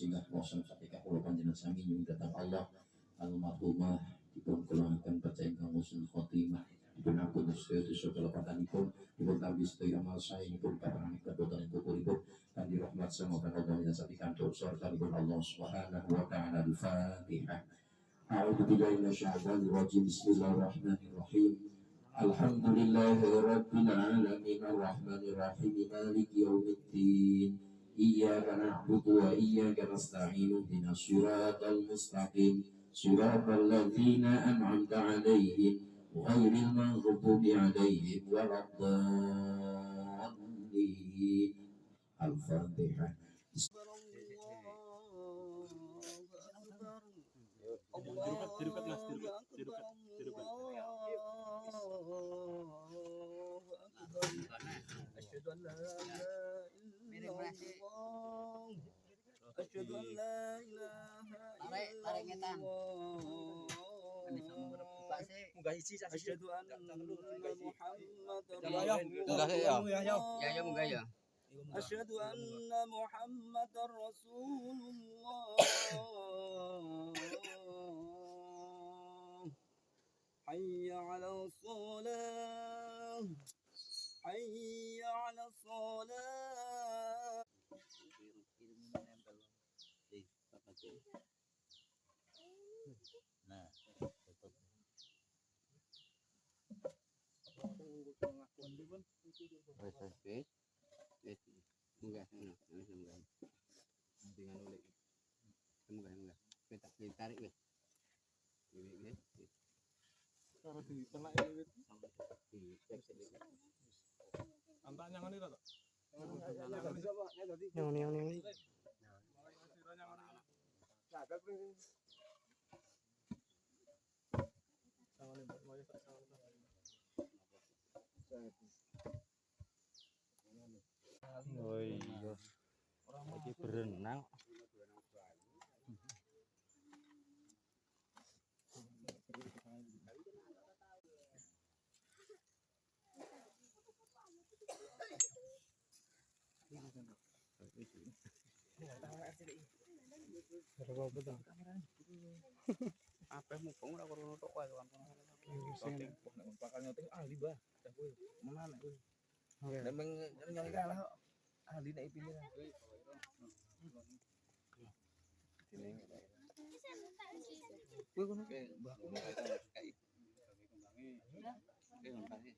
singgah bosan ketika kula panjenengan sami nyuwun dhateng Allah almarhumah dipun kulahaken percaya ingkang husnul khotimah dipun ampun sedaya kelepatanipun dipun tampi sedaya amal saenipun parang keboten pupuripun dan dirahmat sama Allah dan sapikan dosa dipun Allah Subhanahu wa taala. Al-Fatihah. A'udzu billahi minasyaitonir rajim. Bismillahirrahmanirrahim. Alhamdulillahi rabbil alamin arrahmanir rahim maliki yaumiddin. Iyyaka na'budu wa iyyaka nasta'in ihdinas siratal mustaqim siratal ladzina an'amta 'alaihim ghairil maghdubi alaihim waladdallin. Al-Fatihah. Asyhadu anna Muhammadar Rasulullah. Hayya 'alal shalah. Hayya 'alal shalah. Nah, oh iya, lagi berenang. Apa mau pun ora kono tok wae kan. Bakal nyoting ahli bah. Mana nek kowe. Nek nyong kalah ahli nek pilih. Kowe kono ke mbah kono kae. Kembangi.